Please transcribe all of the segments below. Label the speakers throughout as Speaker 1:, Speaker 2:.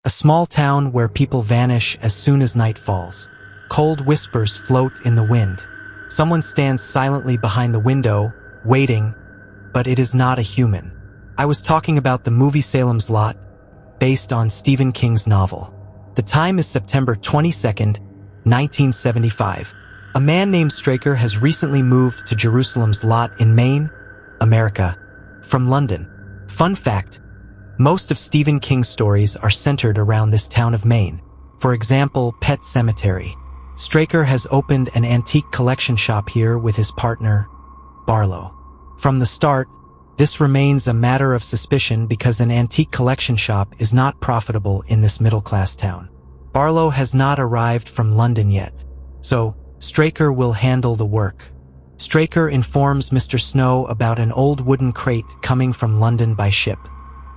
Speaker 1: A small town where people vanish as soon as night falls. Cold whispers float in the wind. Someone stands silently behind the window, waiting, but it is not a human. I was talking about the movie Salem's Lot, based on Stephen King's novel. The time is September 22nd, 1975. A man named Straker has recently moved to Jerusalem's Lot in Maine, America, from London. Fun fact, most of Stephen King's stories are centered around this town of Maine. For example, Pet Sematary. Straker has opened an antique collection shop here with his partner, Barlow. From the start, this remains a matter of suspicion because an antique collection shop is not profitable in this middle-class town. Barlow has not arrived from London yet, so Straker will handle the work. Straker informs Mr. Snow about an old wooden crate coming from London by ship.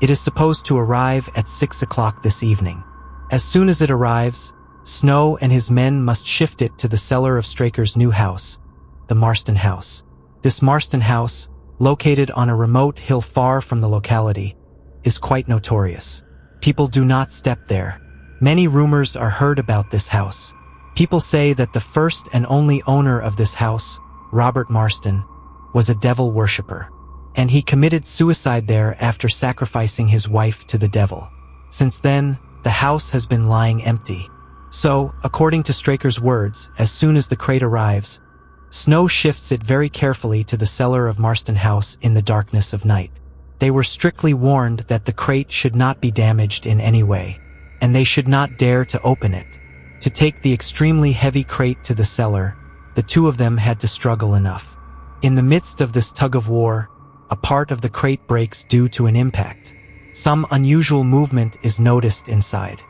Speaker 1: It is supposed to arrive at 6 o'clock this evening. As soon as it arrives, Snow and his men must shift it to the cellar of Straker's new house, the Marston House. This Marston House, located on a remote hill far from the locality, is quite notorious. People do not step there. Many rumors are heard about this house. People say that the first and only owner of this house, Robert Marston, was a devil worshipper, and he committed suicide there after sacrificing his wife to the devil. Since then, the house has been lying empty. So, according to Straker's words, as soon as the crate arrives, Snow shifts it very carefully to the cellar of Marston House in the darkness of night. They were strictly warned that the crate should not be damaged in any way, and they should not dare to open it. To take the extremely heavy crate to the cellar, the two of them had to struggle enough. In the midst of this tug-of-war, a part of the crate breaks due to an impact. Some unusual movement is noticed inside,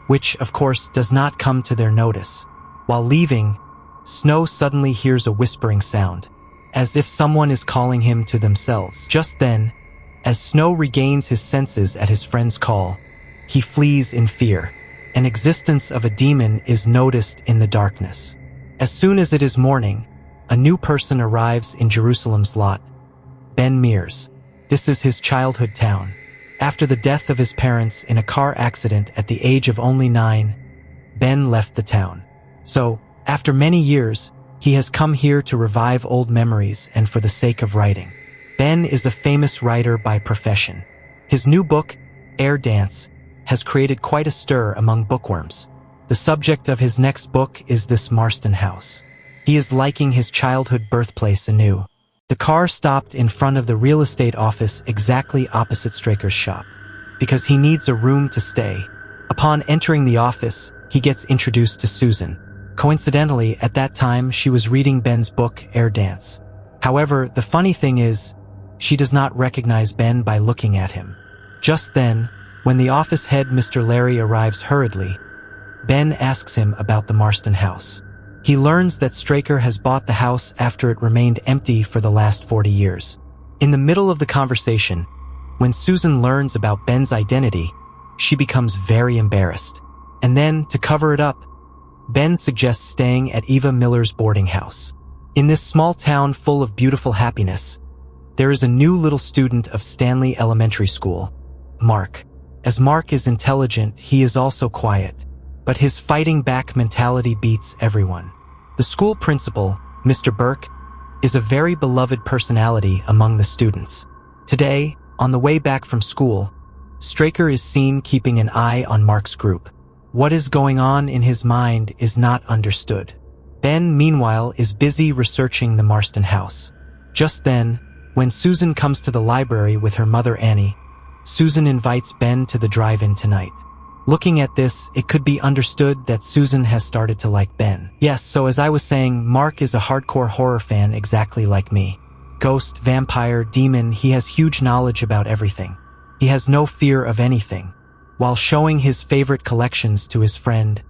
Speaker 1: which, of course, does not come to their notice. While leaving, Snow suddenly hears a whispering sound, as if someone is calling him to themselves. Just then, as Snow regains his senses at his friend's call, he flees in fear. An existence of a demon is noticed in the darkness. As soon as it is morning, a new person arrives in Jerusalem's Lot, Ben Mears. This is his childhood town. After the death of his parents in a car accident at the age of only 9, Ben left the town. So, after many years, he has come here to revive old memories and for the sake of writing. Ben is a famous writer by profession. His new book, Air Dance, has created quite a stir among bookworms. The subject of his next book is this Marston House. He is liking his childhood birthplace anew. The car stopped in front of the real estate office exactly opposite Straker's shop, because he needs a room to stay. Upon entering the office, he gets introduced to Susan. Coincidentally, at that time, she was reading Ben's book, Air Dance. However, the funny thing is, she does not recognize Ben by looking at him. Just then, when the office head Mr. Larry arrives hurriedly, Ben asks him about the Marston House. He learns that Straker has bought the house after it remained empty for the last 40 years. In the middle of the conversation, when Susan learns about Ben's identity, she becomes very embarrassed. And then, to cover it up, Ben suggests staying at Eva Miller's boarding house. In this small town full of beautiful happiness, there is a new little student of Stanley Elementary School, Mark. As Mark is intelligent, he is also quiet, but his fighting back mentality beats everyone. The school principal, Mr. Burke, is a very beloved personality among the students. Today, on the way back from school, Straker is seen keeping an eye on Mark's group. What is going on in his mind is not understood. Ben, meanwhile, is busy researching the Marston House. Just then, when Susan comes to the library with her mother Annie, Susan invites Ben to the drive-in tonight. Looking at this, it could be understood that Susan has started to like Ben. Yes, so as I was saying, Mark is a hardcore horror fan exactly like me. Ghost, vampire, demon, he has huge knowledge about everything. He has no fear of anything. While showing his favorite collections to his friend,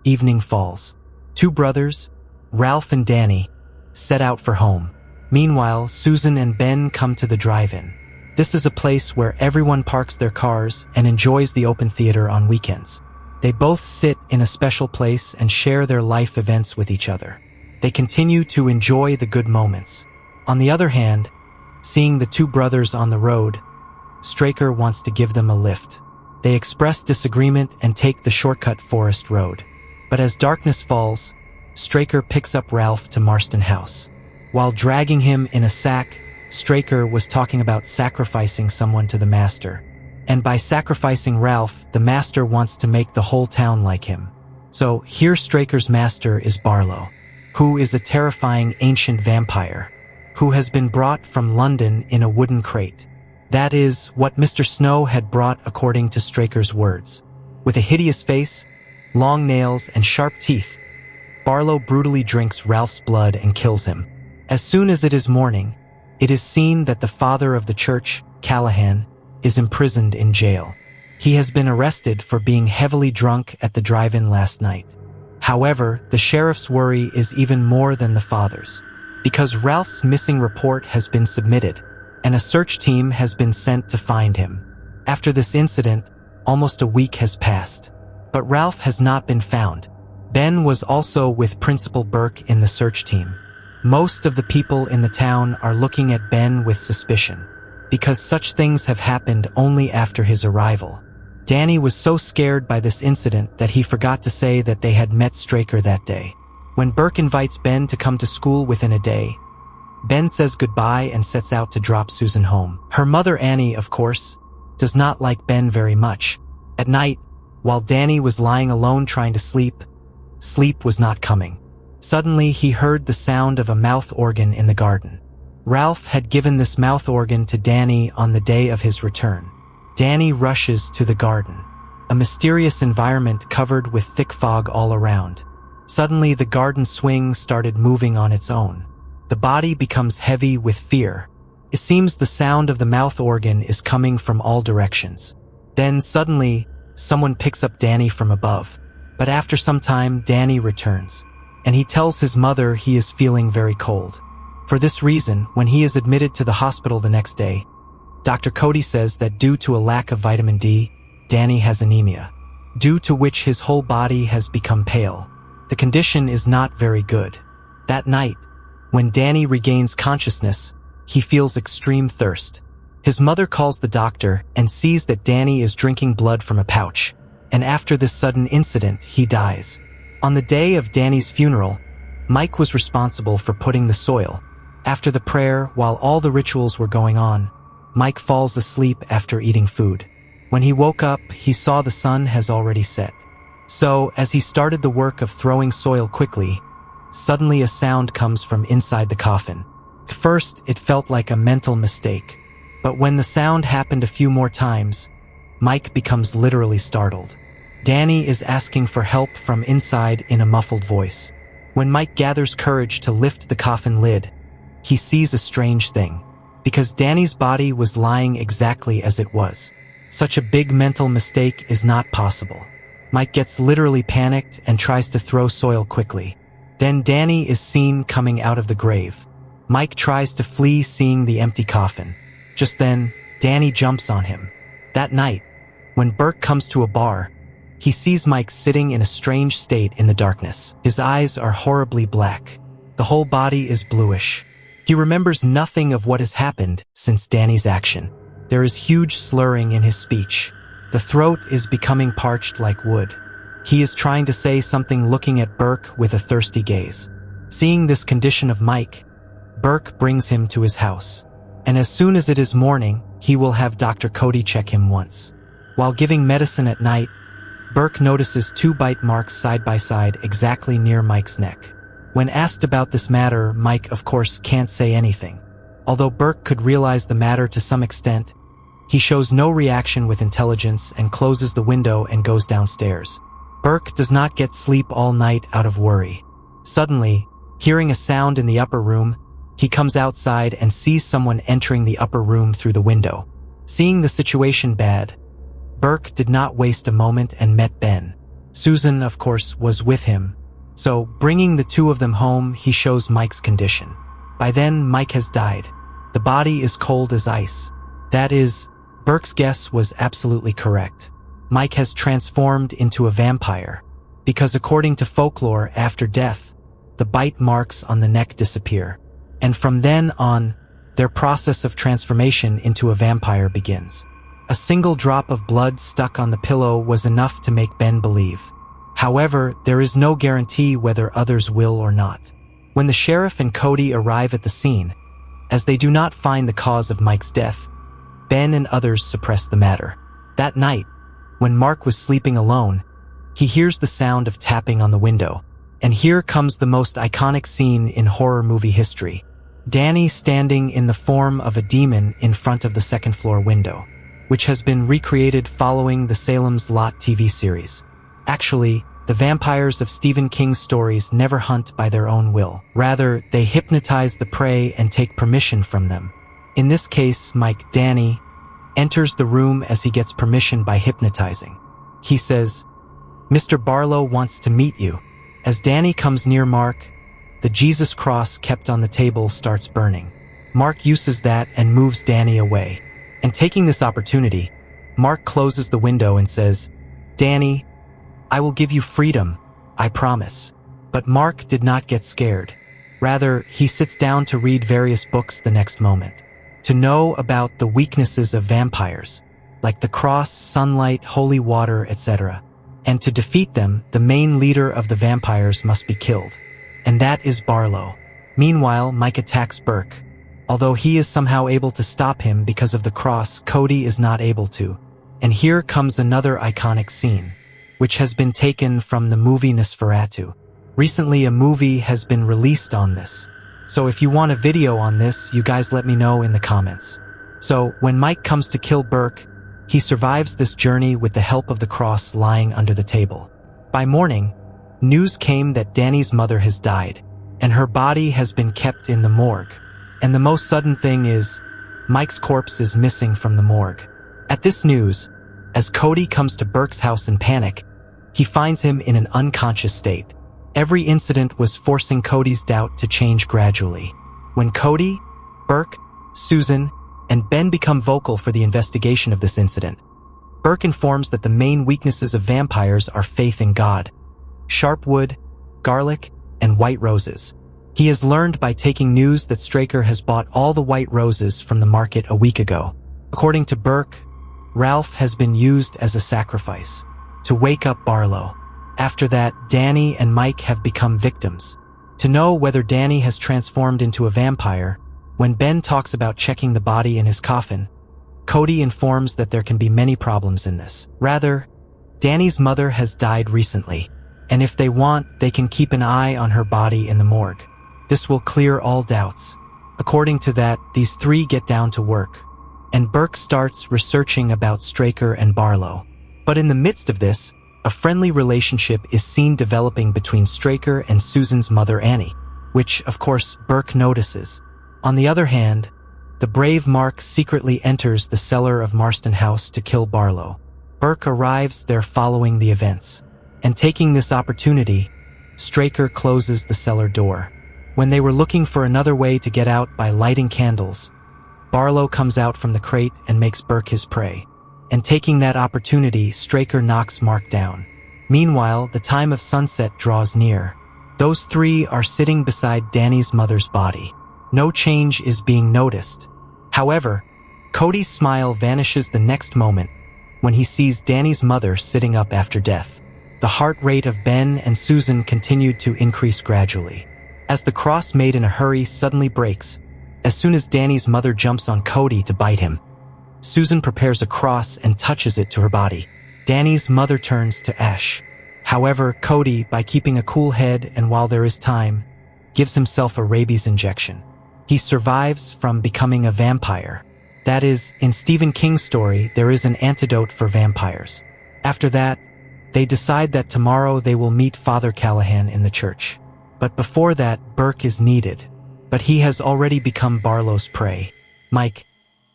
Speaker 1: evening falls. Two brothers, Ralph and Danny, set out for home. Meanwhile, Susan and Ben come to the drive-in. This is a place where everyone parks their cars and enjoys the open theater on weekends. They both sit in a special place and share their life events with each other. They continue to enjoy the good moments. On the other hand, seeing the two brothers on the road, Straker wants to give them a lift. They express disagreement and take the shortcut forest road. But as darkness falls, Straker picks up Ralph to Marston House. While dragging him in a sack, Straker was talking about sacrificing someone to the master. And by sacrificing Ralph, the master wants to make the whole town like him. So here Straker's master is Barlow, who is a terrifying ancient vampire, who has been brought from London in a wooden crate. That is what Mr. Snow had brought according to Straker's words. With a hideous face, long nails, and sharp teeth, Barlow brutally drinks Ralph's blood and kills him. As soon as it is morning, it is seen that the father of the church, Callahan, is imprisoned in jail. He has been arrested for being heavily drunk at the drive-in last night. However, the sheriff's worry is even more than the father's, because Ralph's missing report has been submitted, and a search team has been sent to find him. After this incident, almost a week has passed, but Ralph has not been found. Ben was also with Principal Burke in the search team. Most of the people in the town are looking at Ben with suspicion, because such things have happened only after his arrival. Danny was so scared by this incident that he forgot to say that they had met Straker that day. When Burke invites Ben to come to school within a day, Ben says goodbye and sets out to drop Susan home. Her mother, Annie, of course, does not like Ben very much. At night, while Danny was lying alone trying to sleep was not coming. Suddenly, he heard the sound of a mouth organ in the garden. Ralph had given this mouth organ to Danny on the day of his return. Danny rushes to the garden, a mysterious environment covered with thick fog all around. Suddenly, the garden swing started moving on its own. The body becomes heavy with fear. It seems the sound of the mouth organ is coming from all directions. Then suddenly, someone picks up Danny from above. But after some time, Danny returns, and he tells his mother he is feeling very cold. For this reason, when he is admitted to the hospital the next day, Dr. Cody says that due to a lack of vitamin D, Danny has anemia, due to which his whole body has become pale. The condition is not very good. That night, when Danny regains consciousness, he feels extreme thirst. His mother calls the doctor and sees that Danny is drinking blood from a pouch, and after this sudden incident, he dies. On the day of Danny's funeral, Mike was responsible for putting the soil. After the prayer, while all the rituals were going on, Mike falls asleep after eating food. When he woke up, he saw the sun has already set. So, as he started the work of throwing soil quickly, suddenly a sound comes from inside the coffin. At first, it felt like a mental mistake. But when the sound happened a few more times, Mike becomes literally startled. Danny is asking for help from inside in a muffled voice. When Mike gathers courage to lift the coffin lid, he sees a strange thing. Because Danny's body was lying exactly as it was. Such a big mental mistake is not possible. Mike gets literally panicked and tries to throw soil quickly. Then Danny is seen coming out of the grave. Mike tries to flee, seeing the empty coffin. Just then, Danny jumps on him. That night, when Burke comes to a bar, he sees Mike sitting in a strange state in the darkness. His eyes are horribly black. The whole body is bluish. He remembers nothing of what has happened since Danny's action. There is huge slurring in his speech. The throat is becoming parched like wood. He is trying to say something, looking at Burke with a thirsty gaze. Seeing this condition of Mike, Burke brings him to his house. And as soon as it is morning, he will have Dr. Cody check him once. While giving medicine at night, Burke notices 2 bite marks side by side exactly near Mike's neck. When asked about this matter, Mike, of course, can't say anything. Although Burke could realize the matter to some extent, he shows no reaction with intelligence and closes the window and goes downstairs. Burke does not get sleep all night out of worry. Suddenly, hearing a sound in the upper room, he comes outside and sees someone entering the upper room through the window. Seeing the situation bad, Burke did not waste a moment and met Ben. Susan, of course, was with him. So, bringing the 2 of them home, he shows Mike's condition. By then, Mike has died. The body is cold as ice. That is, Burke's guess was absolutely correct. Mike has transformed into a vampire, because according to folklore, after death, the bite marks on the neck disappear. And from then on, their process of transformation into a vampire begins. A single drop of blood stuck on the pillow was enough to make Ben believe. However, there is no guarantee whether others will or not. When the sheriff and Cody arrive at the scene, as they do not find the cause of Mike's death, Ben and others suppress the matter. That night, when Mark was sleeping alone, he hears the sound of tapping on the window. And here comes the most iconic scene in horror movie history. Danny standing in the form of a demon in front of the second-floor window, which has been recreated following the Salem's Lot TV series. Actually, the vampires of Stephen King's stories never hunt by their own will. Rather, they hypnotize the prey and take permission from them. In this case, Danny, enters the room as he gets permission by hypnotizing. He says, "Mr. Barlow wants to meet you." As Danny comes near Mark, the Jesus cross kept on the table starts burning. Mark uses that and moves Danny away. And taking this opportunity, Mark closes the window and says, "Danny, I will give you freedom, I promise." But Mark did not get scared. Rather, he sits down to read various books the next moment, to know about the weaknesses of vampires, like the cross, sunlight, holy water, etc. And to defeat them, the main leader of the vampires must be killed. And that is Barlow. Meanwhile, Mike attacks Burke. Although he is somehow able to stop him because of the cross, Cody is not able to. And here comes another iconic scene, which has been taken from the movie Nosferatu. Recently, a movie has been released on this. So if you want a video on this, you guys let me know in the comments. So when Mike comes to kill Burke, he survives this journey with the help of the cross lying under the table. By morning, news came that Danny's mother has died, and her body has been kept in the morgue. And the most sudden thing is, Mike's corpse is missing from the morgue. At this news, as Cody comes to Burke's house in panic, he finds him in an unconscious state. Every incident was forcing Cody's doubt to change gradually. When Cody, Burke, Susan, and Ben become vocal for the investigation of this incident, Burke informs that the main weaknesses of vampires are faith in God, sharp wood, garlic, and white roses. He has learned by taking news that Straker has bought all the white roses from the market a week ago. According to Burke, Ralph has been used as a sacrifice to wake up Barlow. After that, Danny and Mike have become victims. To know whether Danny has transformed into a vampire, when Ben talks about checking the body in his coffin, Cody informs that there can be many problems in this. Rather, Danny's mother has died recently, and if they want, they can keep an eye on her body in the morgue. This will clear all doubts. According to that, these three get down to work, and Burke starts researching about Straker and Barlow. But in the midst of this, a friendly relationship is seen developing between Straker and Susan's mother Annie, which, of course, Burke notices. On the other hand, the brave Mark secretly enters the cellar of Marston House to kill Barlow. Burke arrives there following the events, and taking this opportunity, Straker closes the cellar door. When they were looking for another way to get out by lighting candles, Barlow comes out from the crate and makes Burke his prey. And taking that opportunity, Straker knocks Mark down. Meanwhile, the time of sunset draws near. Those three are sitting beside Danny's mother's body. No change is being noticed. However, Cody's smile vanishes the next moment when he sees Danny's mother sitting up after death. The heart rate of Ben and Susan continued to increase gradually. As the cross made in a hurry suddenly breaks, as soon as Danny's mother jumps on Cody to bite him, Susan prepares a cross and touches it to her body. Danny's mother turns to ash. However, Cody, by keeping a cool head and while there is time, gives himself a rabies injection. He survives from becoming a vampire. That is, in Stephen King's story, there is an antidote for vampires. After that, they decide that tomorrow they will meet Father Callahan in the church. But before that, Burke is needed. But he has already become Barlow's prey.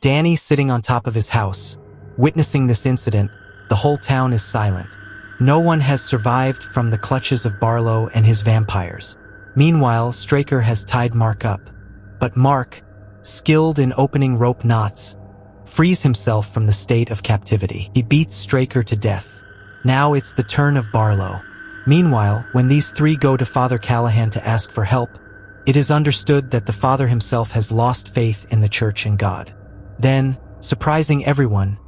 Speaker 1: Danny sitting on top of his house. Witnessing this incident, the whole town is silent. No one has survived from the clutches of Barlow and his vampires. Meanwhile, Straker has tied Mark up. But Mark, skilled in opening rope knots, frees himself from the state of captivity. He beats Straker to death. Now it's the turn of Barlow. Meanwhile, when these three go to Father Callahan to ask for help, it is understood that the father himself has lost faith in the church and God. Then, surprising everyone,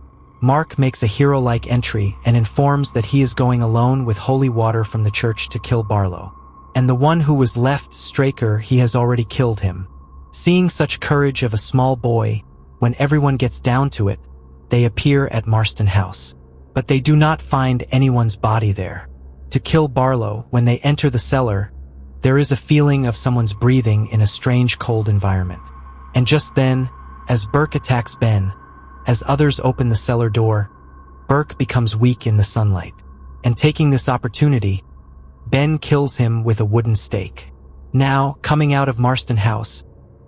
Speaker 1: Mark makes a hero-like entry and informs that he is going alone with holy water from the church to kill Barlow. And the one who was left, Straker, he has already killed him. Seeing such courage of a small boy, when everyone gets down to it, they appear at Marston House. But they do not find anyone's body there. To kill Barlow, when they enter the cellar, there is a feeling of someone's breathing in a strange cold environment. And just then, as Burke attacks Ben, as others open the cellar door, Burke becomes weak in the sunlight. And taking this opportunity, Ben kills him with a wooden stake. Now, coming out of Marston House,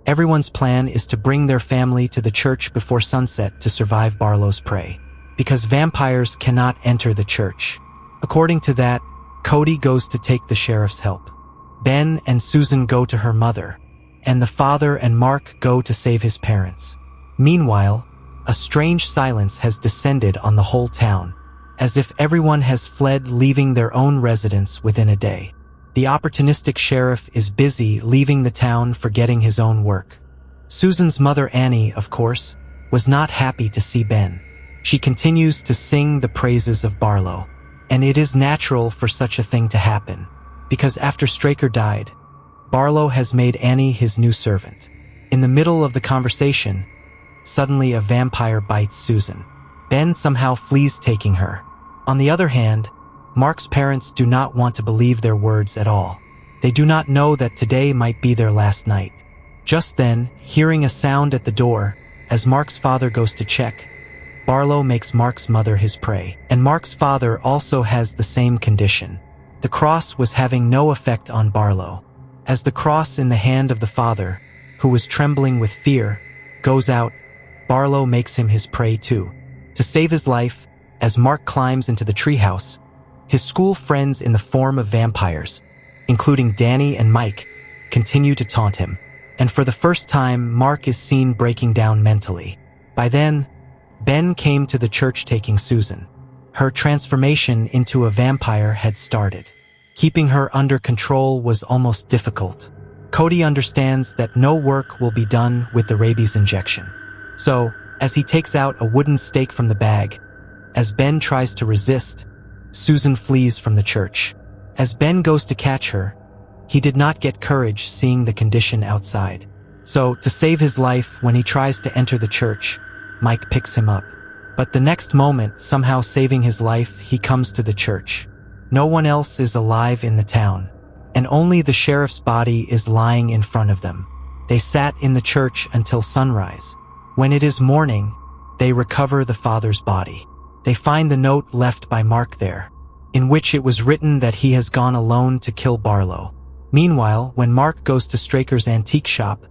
Speaker 1: everyone's plan is to bring their family to the church before sunset to survive Barlow's prey. Because vampires cannot enter the church. According to that, Cody goes to take the sheriff's help. Ben and Susan go to her mother, and the father and Mark go to save his parents. Meanwhile, a strange silence has descended on the whole town, as if everyone has fled, leaving their own residence within a day. The opportunistic sheriff is busy leaving the town, forgetting his own work. Susan's mother, Annie, of course, was not happy to see Ben. She continues to sing the praises of Barlow, and it is natural for such a thing to happen, because after Straker died, Barlow has made Annie his new servant. In the middle of the conversation, suddenly a vampire bites Susan. Ben somehow flees, taking her. On the other hand, Mark's parents do not want to believe their words at all. They do not know that today might be their last night. Just then, hearing a sound at the door, as Mark's father goes to check, Barlow makes Mark's mother his prey, and Mark's father also has the same condition. The cross was having no effect on Barlow. As the cross in the hand of the father, who was trembling with fear, goes out, Barlow makes him his prey too. To save his life, as Mark climbs into the treehouse, his school friends in the form of vampires, including Danny and Mike, continue to taunt him. And for the first time, Mark is seen breaking down mentally. By then, Ben came to the church taking Susan. Her transformation into a vampire had started. Keeping her under control was almost difficult. Cody understands that no work will be done with the rabies injection. So, as he takes out a wooden stake from the bag, as Ben tries to resist, Susan flees from the church. As Ben goes to catch her, he did not get courage seeing the condition outside. So, to save his life when he tries to enter the church, Mike picks him up. But the next moment, somehow saving his life, he comes to the church. No one else is alive in the town, and only the sheriff's body is lying in front of them. They sat in the church until sunrise. When it is morning, they recover the father's body. They find the note left by Mark there, in which it was written that he has gone alone to kill Barlow. Meanwhile, when Mark goes to Straker's antique shop,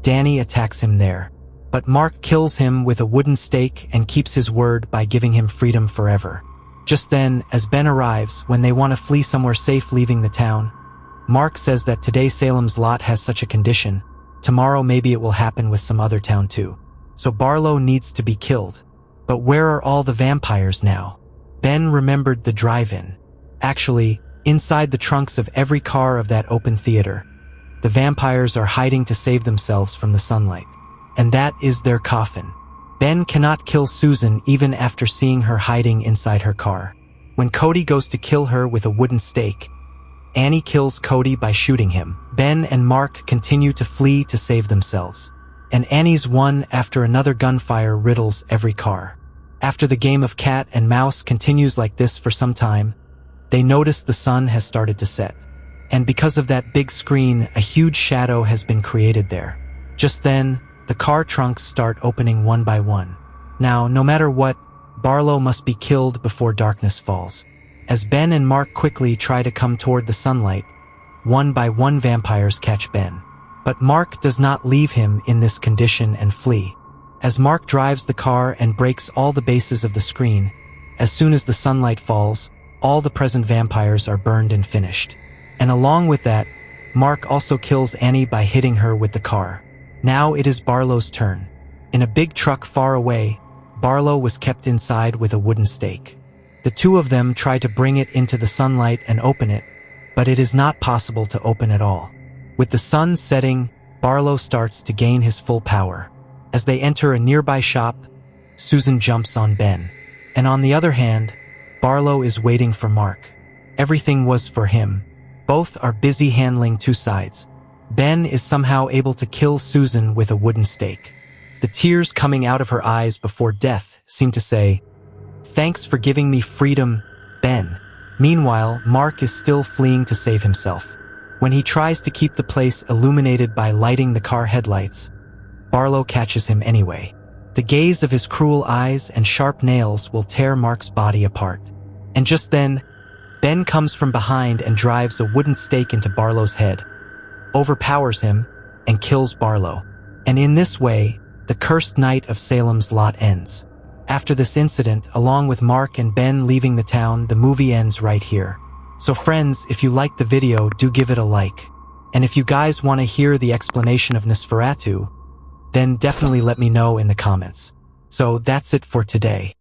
Speaker 1: Danny attacks him there. But Mark kills him with a wooden stake and keeps his word by giving him freedom forever. Just then, as Ben arrives, when they want to flee somewhere safe leaving the town, Mark says that today Salem's lot has such a condition, tomorrow maybe it will happen with some other town too. So Barlow needs to be killed. But where are all the vampires now? Ben remembered the drive-in. Actually, inside the trunks of every car of that open theater, the vampires are hiding to save themselves from the sunlight. And that is their coffin. Ben cannot kill Susan even after seeing her hiding inside her car. When Cody goes to kill her with a wooden stake, Annie kills Cody by shooting him. Ben and Mark continue to flee to save themselves. And Annie's one after another gunfire riddles every car. After the game of cat and mouse continues like this for some time, they notice the sun has started to set. And because of that big screen, a huge shadow has been created there. Just then, the car trunks start opening one by one. Now, no matter what, Barlow must be killed before darkness falls. As Ben and Mark quickly try to come toward the sunlight, one by one vampires catch Ben. But Mark does not leave him in this condition and flee. As Mark drives the car and breaks all the bases of the screen, as soon as the sunlight falls, all the present vampires are burned and finished. And along with that, Mark also kills Annie by hitting her with the car. Now it is Barlow's turn. In a big truck far away, Barlow was kept inside with a wooden stake. The two of them try to bring it into the sunlight and open it, but it is not possible to open at all. With the sun setting, Barlow starts to gain his full power. As they enter a nearby shop, Susan jumps on Ben. And on the other hand, Barlow is waiting for Mark. Everything was for him. Both are busy handling two sides. Ben is somehow able to kill Susan with a wooden stake. The tears coming out of her eyes before death seem to say, "Thanks for giving me freedom, Ben." Meanwhile, Mark is still fleeing to save himself. When he tries to keep the place illuminated by lighting the car headlights, Barlow catches him anyway. The gaze of his cruel eyes and sharp nails will tear Mark's body apart. And just then, Ben comes from behind and drives a wooden stake into Barlow's head, overpowers him, and kills Barlow. And in this way, the cursed night of Salem's Lot ends. After this incident, along with Mark and Ben leaving the town, the movie ends right here. So friends, if you liked the video, do give it a like. And if you guys want to hear the explanation of Nosferatu, then definitely let me know in the comments. So that's it for today.